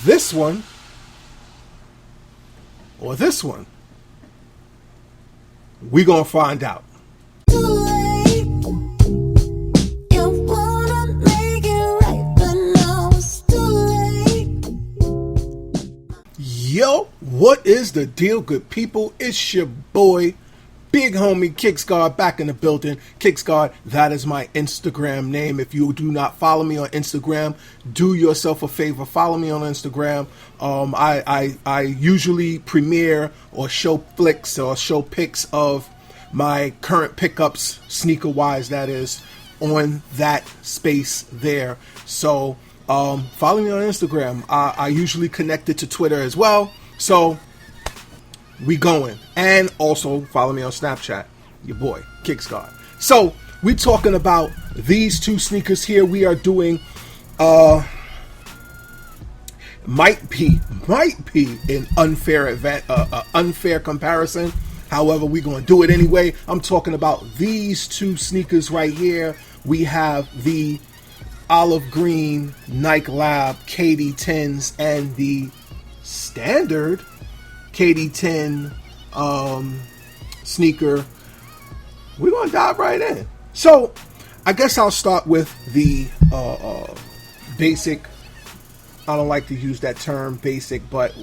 this one or this one? We gonna find out. Yo, what is the deal, good people? It's your boy, big homie KicksGuard, back in the building. KicksGuard, that is my Instagram name. If you do not follow me on Instagram, do yourself a favor, follow me on Instagram. I usually premiere or show flicks or show pics of my current pickups, sneaker wise, that is, on that space there. So follow me on Instagram. I usually connect it to Twitter as well. So we going. And also follow me on Snapchat, your boy KicksGuard. So we talking about these two sneakers here. We are doing might be an unfair comparison. However, we're going to do it anyway. I'm talking about these two sneakers right here. We have the olive green NikeLab KD10s and the standard KD10 sneaker. We're going to dive right in. So I guess I'll start with the basic. I don't like to use that term basic, but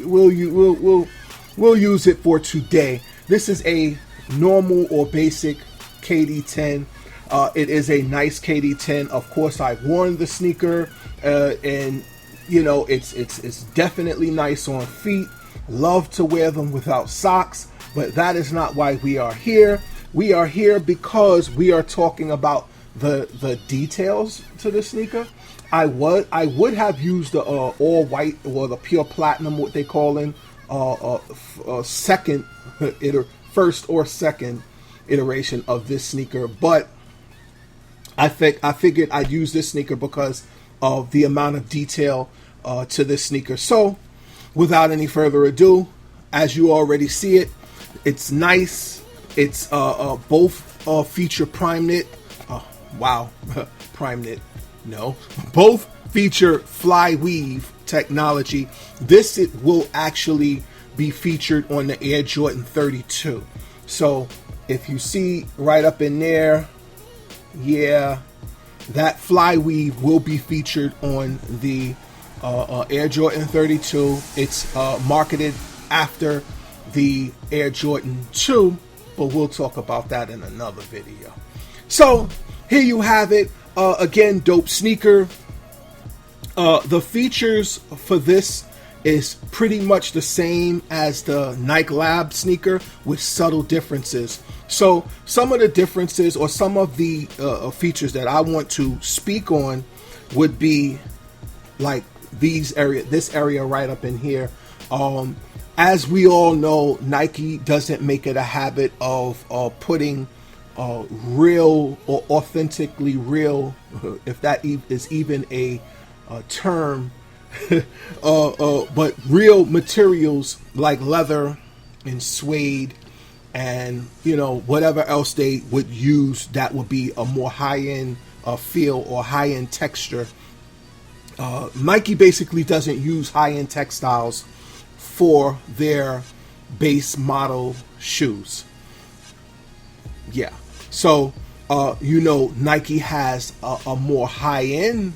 we'll use it for today. This is a normal or basic KD10. It is a nice KD10. Of course, I've worn the sneaker, and you know it's definitely nice on feet. Love to wear them without socks, but that is not why we are here. We are here because we are talking about the details to the sneaker. I would have used the all white or the pure platinum, what they call in first or second iteration of this sneaker, but I figured I'd use this sneaker because of the amount of detail to this sneaker. So without any further ado, as you already see it, it's nice. It's both feature prime knit. Wow, prime knit. No, both feature fly weave technology. This it will actually be featured on the Air Jordan 32. So if you see right up in there, yeah, that fly weave will be featured on the Air Jordan 32. It's marketed after the Air Jordan 2, but we'll talk about that in another video. So here you have it. Again, dope sneaker. The features for this is pretty much the same as the NikeLab sneaker with subtle differences. So some of the differences or some of the features that I want to speak on would be like this area right up in here. As we all know, Nike doesn't make it a habit of putting real or authentically real, if that is even a term, but real materials like leather and suede and whatever else they would use that would be a more high-end feel or high-end texture. Nike basically doesn't use high-end textiles for their base model shoes. Yeah. So, Nike has a more high-end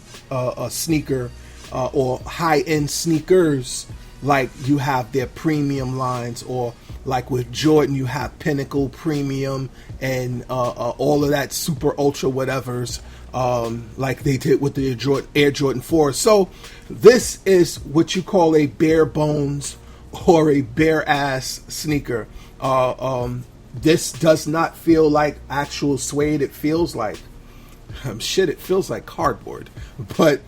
sneaker or high-end sneakers, like you have their premium lines, or like with Jordan, you have Pinnacle Premium and all of that super ultra whatevers, like they did with the Air Jordan 4. So this is what you call a bare bones or a bare ass sneaker. This does not feel like actual suede. It feels like it feels like cardboard, but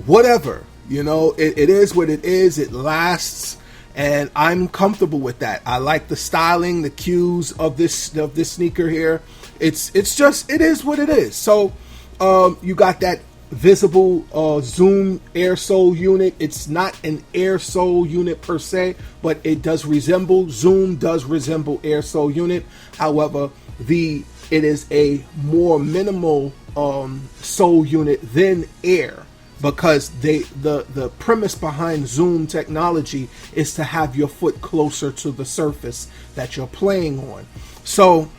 whatever, it is what it is. It lasts, and I'm comfortable with that. I like the styling, the cues of this sneaker here. It's just, it is what it is. So you got that visible zoom air sole unit. It's not an air sole unit per se, but it does resemble, zoom does resemble air sole unit. However, it is a more minimal sole unit than air. because the premise behind zoom technology is to have your foot closer to the surface that you're playing on. So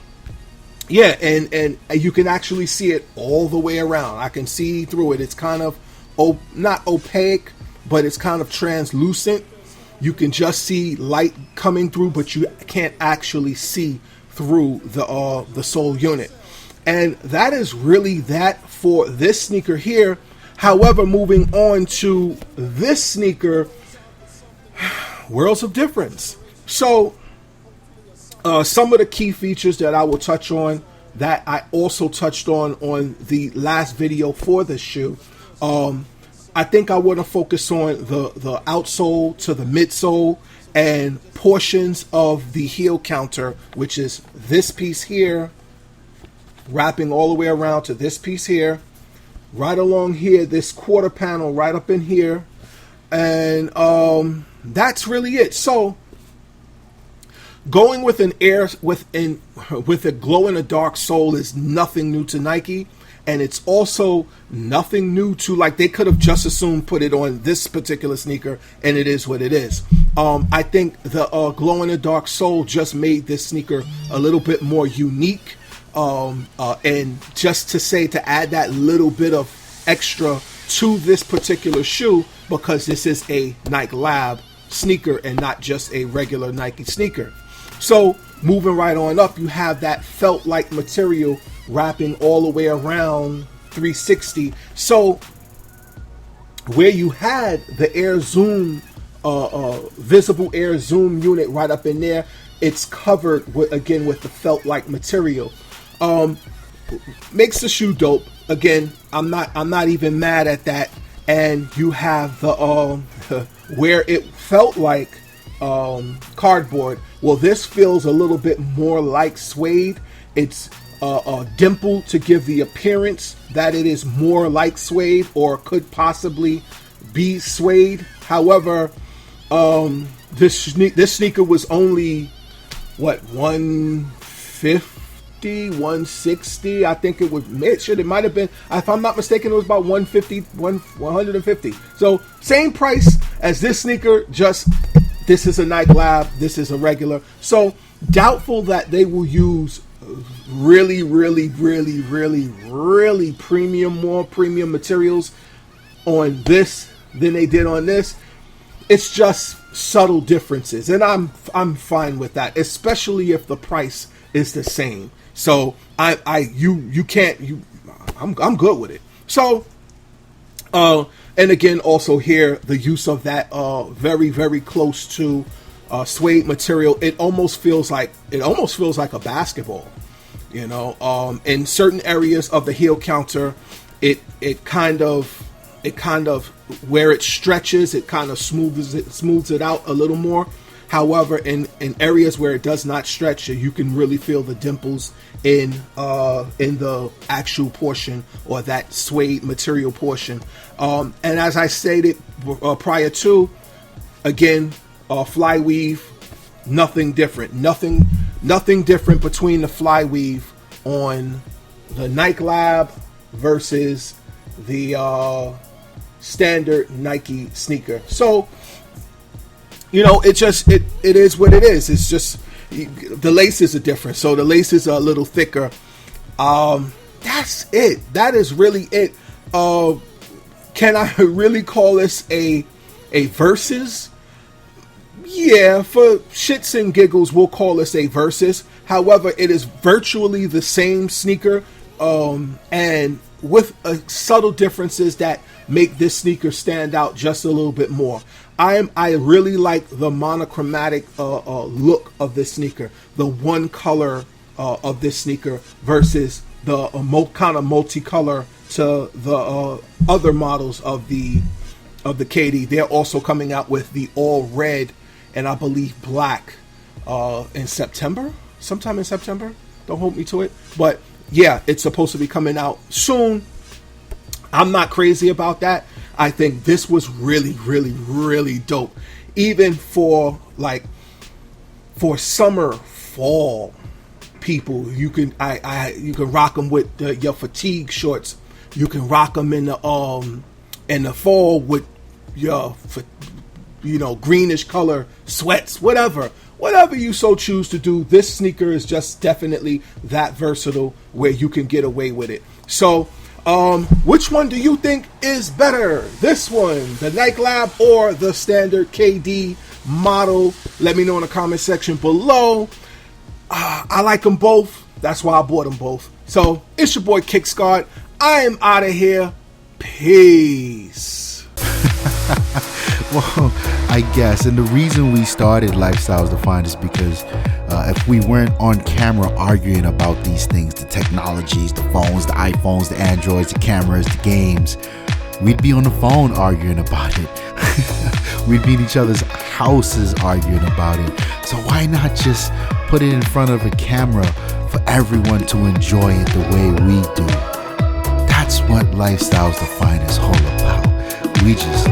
yeah, and you can actually see it all the way around. I can see through it. It's kind of not opaque, but it's kind of translucent. You can just see light coming through, but you can't actually see through the sole unit. And that is really that for this sneaker here. However, moving on to this sneaker, worlds of difference. So some of the key features that I will touch on that I also touched on the last video for this shoe. I think I want to focus on the outsole to the midsole and portions of the heel counter, which is this piece here, wrapping all the way around to this piece here, right along here, this quarter panel right up in here, and that's really it. So going with an with a glow in the dark sole is nothing new to Nike, and it's also nothing new to, like, they could have just as soon put it on this particular sneaker, and it is what it is. I think the glow in the dark sole just made this sneaker a little bit more unique, and just to add that little bit of extra to this particular shoe, because this is a NikeLab sneaker and not just a regular Nike sneaker. So moving right on up, you have that felt-like material wrapping all the way around 360. So where you had the Air Zoom, visible Air Zoom unit right up in there, it's covered with the felt-like material. Makes the shoe dope. Again, I'm not even mad at that. And you have the where it felt like cardboard. Well, this feels a little bit more like suede. It's dimpled to give the appearance that it is more like suede, or could possibly be suede. However, this sneaker was only what, 150, 160. I think it might have been, if I'm not mistaken, it was about 150. So same price as this sneaker, just this is a NikeLab, this is a regular. So doubtful that they will use really more premium materials on this than they did on this. It's just subtle differences, and I'm fine with that, especially if the price is the same. So I'm good with it. So and again, also here, the use of that very close to suede material. It almost feels like a basketball, you know. In certain areas of the heel counter, it kind of where it stretches, it kind of smooths it out a little more. However, in areas where it does not stretch, you can really feel the dimples in the actual portion, or that suede material portion. And as I stated prior to, again, fly weave, nothing different. Nothing different between the fly weave on the NikeLab versus the standard Nike sneaker. So, you know, it is what it is. It's just the laces are different, so the laces are a little thicker. That's it. That is really it. Can I really call this a versus? Yeah, for shits and giggles, we'll call this a versus. However, it is virtually the same sneaker, and with subtle differences that make this sneaker stand out just a little bit more. I really like the monochromatic look of this sneaker, the one color of this sneaker versus the kind of multicolor to the other models of the KD. They're also coming out with the all red and I believe black in September, sometime in September. Don't hold me to it, but yeah, it's supposed to be coming out soon. I'm not crazy about that. I think this was really dope, even for summer, fall people. You can you can rock them with your fatigue shorts. You can rock them in the in the fall with your, greenish color sweats, whatever you so choose to do. This sneaker is just definitely that versatile where you can get away with it. So which one do you think is better? This one, the NikeLab, or the standard KD model? Let me know in the comment section below. I like them both. That's why I bought them both. So it's your boy Kickscott. I am out of here. Peace. Well, I guess, and the reason we started Lifestyles Defined is because if we weren't on camera arguing about these things, the technologies, the phones, the iPhones, the Androids, the cameras, the games, we'd be on the phone arguing about it. We'd be in each other's houses arguing about it. So why not just put it in front of a camera for everyone to enjoy it the way we do? That's what Lifestyles Defined is all about. We just